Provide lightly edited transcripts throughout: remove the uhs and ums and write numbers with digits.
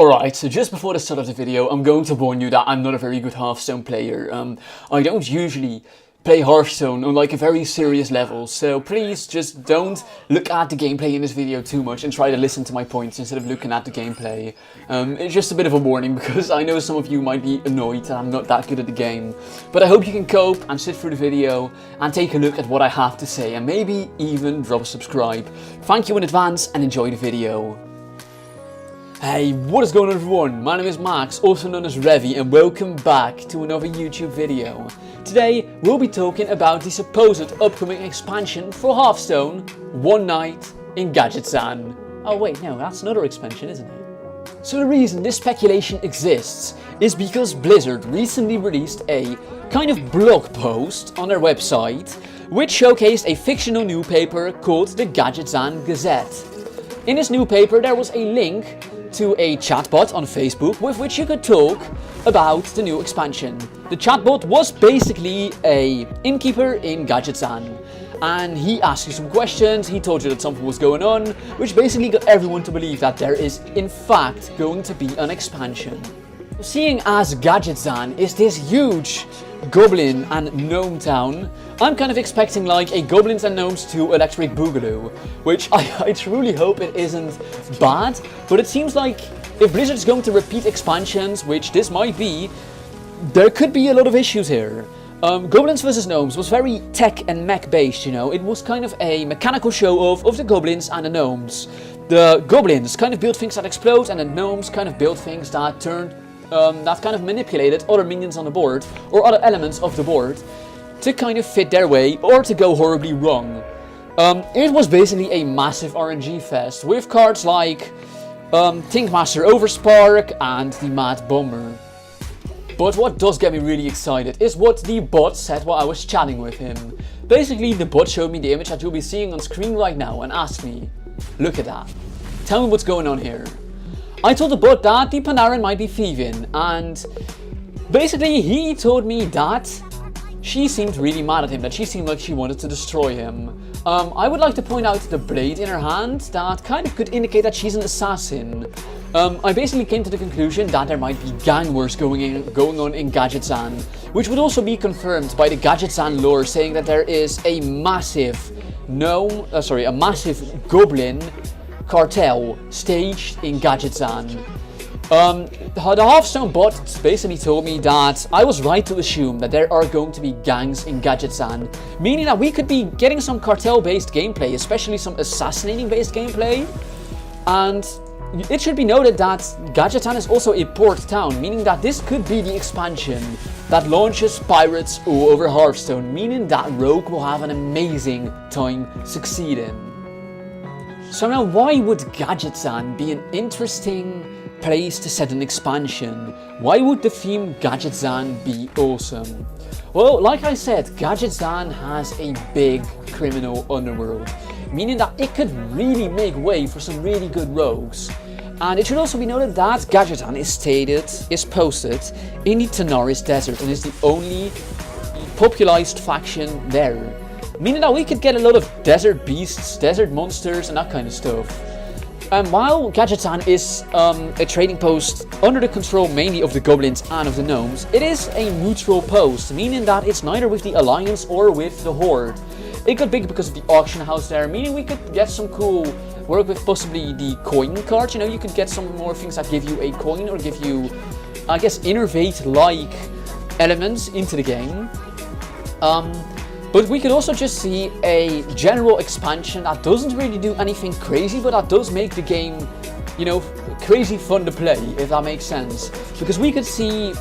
Alright, so just before the start of the video, I'm going to warn you that I'm not a very good Hearthstone player. I don't usually play Hearthstone on like a very serious level, so please just don't look at the gameplay in this video too much and try to listen to my points instead of looking at the gameplay. It's just a bit of a warning because I know some of you might be annoyed that I'm not that good at the game. But I hope you can cope and sit through the video and take a look at what I have to say and maybe even drop a subscribe. Thank you in advance and enjoy the video. Hey, what is going on everyone? My name is Max, also known as Revi, and welcome back to another YouTube video. Today, we'll be talking about the supposed upcoming expansion for Hearthstone, One Night in Gadgetzan. Oh wait, no, that's another expansion, isn't it? So the reason this speculation exists is because Blizzard recently released a kind of blog post on their website, which showcased a fictional newspaper called the Gadgetzan Gazette. In this newspaper, there was a link to a chatbot on Facebook with which you could talk about the new expansion. The chatbot was basically a innkeeper in Gadgetzan, and he asked you some questions, he told you that something was going on, which basically got everyone to believe that there is in fact going to be an expansion. Seeing as Gadgetzan is this huge goblin and gnome town, I'm kind of expecting like a Goblins and Gnomes 2 Electric Boogaloo, which I truly hope it isn't bad, but it seems like if Blizzard is going to repeat expansions, which this might be, there could be a lot of issues here. Goblins vs Gnomes was very tech and mech based, you know, it was kind of a mechanical show of the Goblins and the Gnomes. The Goblins kind of built things that explode and the Gnomes kind of built things that that kind of manipulated other minions on the board or other elements of the board to kind of fit their way or to go horribly wrong. It was basically a massive RNG fest with cards like Thinkmaster Overspark and the Mad Bomber. But what does get me really excited is what the bot said while I was chatting with him. Basically, the bot showed me the image that you'll be seeing on screen right now and asked me, look at that, tell me what's going on here. I told the bot that the Panarin might be thieving, and basically he told me that she seemed really mad at him, that she seemed like she wanted to destroy him. I would like to point out the blade in her hand that kind of could indicate that she's an assassin. I basically came to the conclusion that there might be gang wars going on in Gadgetzan, which would also be confirmed by the Gadgetzan lore saying that there is a massive goblin cartel staged in Gadgetzan. The Hearthstone bot basically told me that I was right to assume that there are going to be gangs in Gadgetzan, meaning that we could be getting some cartel-based gameplay, especially some assassinating-based gameplay. And it should be noted that Gadgetzan is also a port town, meaning that this could be the expansion that launches pirates all over Hearthstone, meaning that Rogue will have an amazing time succeeding. So now, why would Gadgetzan be an interesting place to set an expansion? Why would the theme Gadgetzan be awesome? Well, like I said, Gadgetzan has a big criminal underworld, meaning that it could really make way for some really good rogues. And it should also be noted that Gadgetzan is posted in the Tanaris Desert and is the only popularized faction there. Meaning that we could get a lot of desert beasts, desert monsters and that kind of stuff. And while Gadgetzan is a trading post under the control mainly of the Goblins and of the Gnomes, it is a neutral post, meaning that it's neither with the Alliance or with the Horde. It got big because of the auction house there, meaning we could get some cool work with possibly the coin cards. You know, you could get some more things that give you a coin or give you, I guess, innervate-like elements into the game. But we could also just see a general expansion that doesn't really do anything crazy, but that does make the game, you know, crazy fun to play, if that makes sense. Because we could see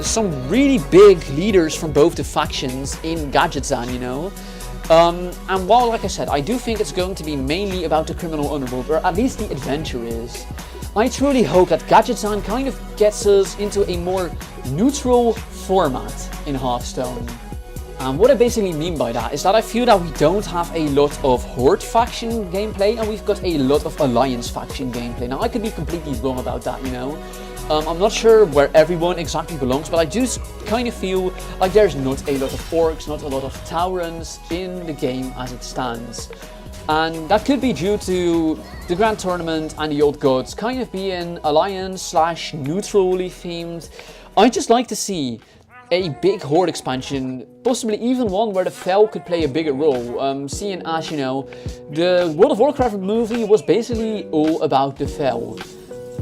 some really big leaders from both the factions in Gadgetzan, you know. And while, like I said, I do think it's going to be mainly about the criminal underworld, or at least the adventure is, I truly hope that Gadgetzan kind of gets us into a more neutral format in Hearthstone. And what I basically mean by that is that I feel that we don't have a lot of Horde faction gameplay and we've got a lot of Alliance faction gameplay. Now I could be completely wrong about that, you know. I'm not sure where everyone exactly belongs, but I do kind of feel like there's not a lot of orcs, not a lot of Taurans in the game as it stands. And that could be due to the Grand Tournament and the Old Gods kind of being alliance/neutrally themed. I'd just like to see a big Horde expansion, possibly even one where the Fel could play a bigger role, seeing as, you know, the World of Warcraft movie was basically all about the Fel.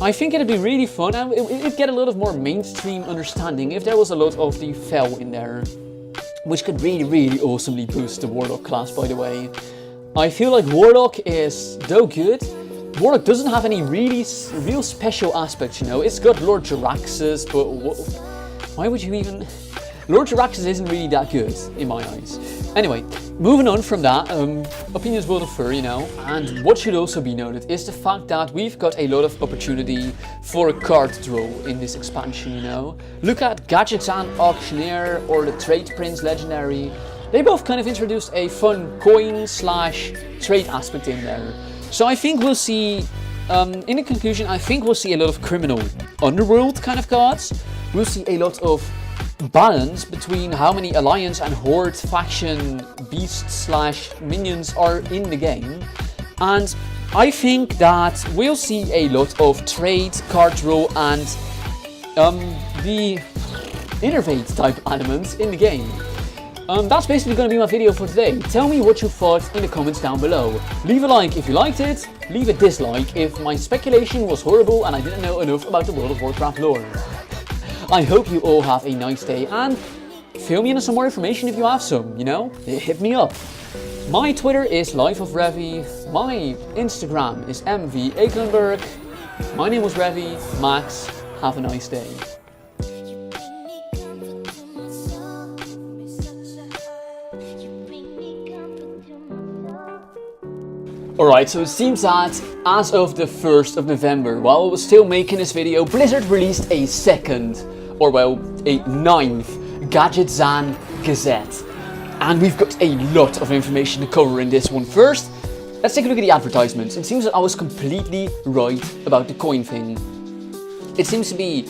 I think it'd be really fun, and it'd get a lot of more mainstream understanding if there was a lot of the Fel in there, which could really awesomely boost the Warlock class, by the way. I feel like Warlock is, though good, Warlock doesn't have any real special aspects, you know. It's got Lord Jaraxxus, but why would you even... Lord Jaraxxus isn't really that good, in my eyes. Anyway, moving on from that, opinions will differ, you know. And what should also be noted is the fact that we've got a lot of opportunity for a card draw in this expansion, you know. Look at Gadgetzan Auctioneer or the Trade Prince Legendary. They both kind of introduced a fun coin/trade aspect in there. So I think we'll see, in the conclusion, I think we'll see a lot of criminal underworld kind of cards. We'll see a lot of balance between how many alliance and horde faction beasts/minions are in the game. And I think that we'll see a lot of trade, card draw and the innervate type elements in the game. That's basically going to be my video for today. Tell me what you thought in the comments down below. Leave a like if you liked it, leave a dislike if my speculation was horrible and I didn't know enough about the World of Warcraft lore. I hope you all have a nice day, and fill me in some more information if you have some, you know? Hit me up. My Twitter is LifeOfRevy, my Instagram is MV Ekelenburg. My name was Revy, Max, have a nice day. Alright, so it seems that as of the 1st of November, while I was still making this video, Blizzard released a second, or well, a 9th Gadgetzan Gazette. And we've got a lot of information to cover in this one. First, let's take a look at the advertisements. It seems that I was completely right about the coin thing. It seems to be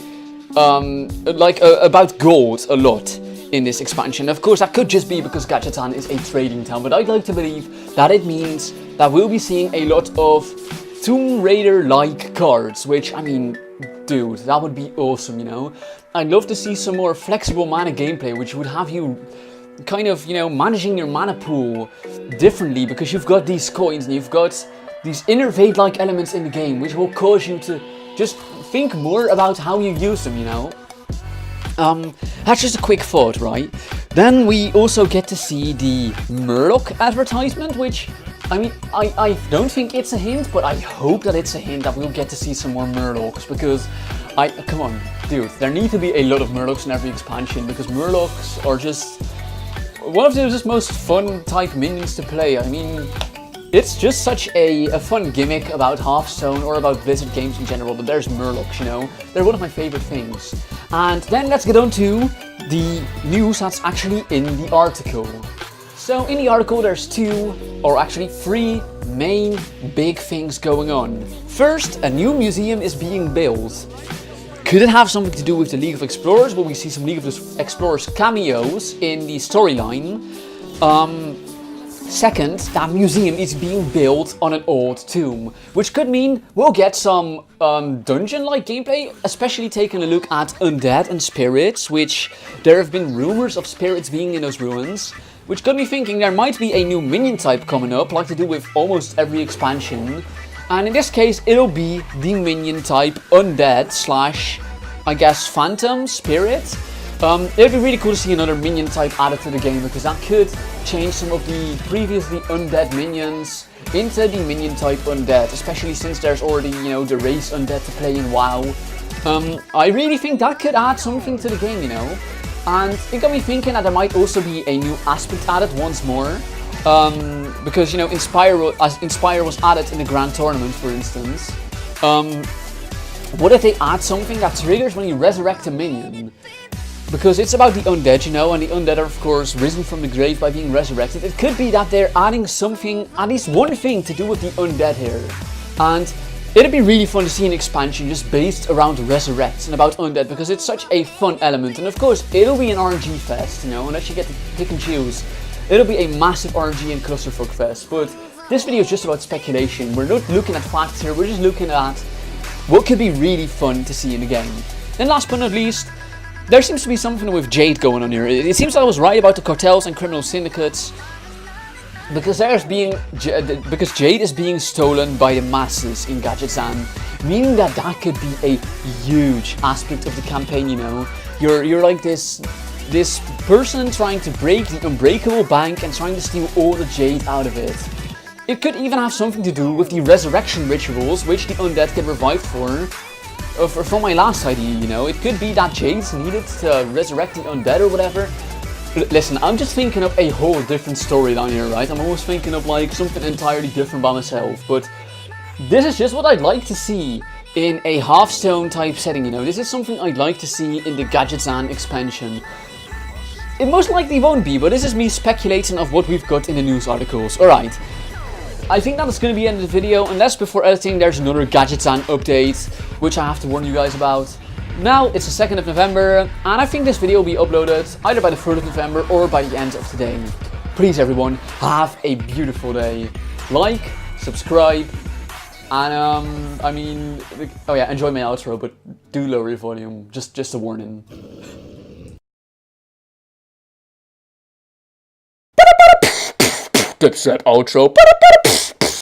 about gold a lot in this expansion. Of course, that could just be because Gadgetzan is a trading town, but I'd like to believe that it means that we'll be seeing a lot of Tomb Raider-like cards, which, I mean, dude, that would be awesome, you know? I'd love to see some more flexible mana gameplay, which would have you kind of, you know, managing your mana pool differently, because you've got these coins and you've got these innervate-like elements in the game, which will cause you to just think more about how you use them, you know? That's just a quick thought, right? Then we also get to see the Murloc advertisement, which, I mean, I don't think it's a hint, but I hope that it's a hint that we'll get to see some more Murlocs, because come on, dude, there need to be a lot of Murlocs in every expansion, because Murlocs are just one of the most fun type minions to play. I mean, it's just such a fun gimmick about Hearthstone or about Blizzard games in general, but there's Murlocs, you know? They're one of my favorite things. And then let's get on to the news that's actually in the article. So in the article there's three main big things going on. First, a new museum is being built. Could it have something to do with the League of Explorers? Will we see some League of Explorers cameos in the storyline? Second, that museum is being built on an old tomb, which could mean we'll get some dungeon-like gameplay, especially taking a look at undead and spirits, which there have been rumors of spirits being in those ruins, which got me thinking there might be a new minion type coming up, like they do with almost every expansion, and in this case it'll be the minion type undead / I guess phantom spirit. It'd be really cool to see another minion type added to the game, because that could change some of the previously undead minions into the minion type undead, especially since there's already, you know, the race undead to play in WoW. I really think that could add something to the game, you know, and it got me thinking that there might also be a new aspect added once more, because, you know, Inspire was added in the Grand Tournament, for instance. What if they add something that triggers when you resurrect a minion? Because it's about the undead, you know, and the undead are of course risen from the grave by being resurrected. It could be that they're adding something, at least one thing to do with the undead here. And it'd be really fun to see an expansion just based around resurrects and about undead, because it's such a fun element. And of course, it'll be an RNG fest, you know, unless you get to pick and choose. It'll be a massive RNG and clusterfuck fest, but this video is just about speculation. We're not looking at facts here, we're just looking at what could be really fun to see in the game. Then last but not least, there seems to be something with Jade going on here. It seems I was right about the cartels and criminal syndicates, because Jade is being stolen by the masses in Gadgetzan, meaning that could be a huge aspect of the campaign. You know, you're like this person trying to break the unbreakable bank and trying to steal all the Jade out of it. It could even have something to do with the resurrection rituals, which the undead get revived for my last idea. You know, it could be that Jade's needed to resurrect the undead or whatever. Listen, I'm just thinking of a whole different storyline here, right? I'm almost thinking of like something entirely different by myself, but this is just what I'd like to see in a Hearthstone type setting, you know? This is something I'd like to see in the Gadgetzan expansion. It most likely won't be, but this is me speculating of what we've got in the news articles. Alright, I think that is going to be the end of the video, unless before editing there's another Gadgetzan update, which I have to warn you guys about. Now it's the 2nd of November, and I think this video will be uploaded either by the 3rd of November or by the end of today. Please everyone, have a beautiful day. Like, subscribe, and oh yeah, enjoy my outro, but do lower your volume, just a warning. That's that outro.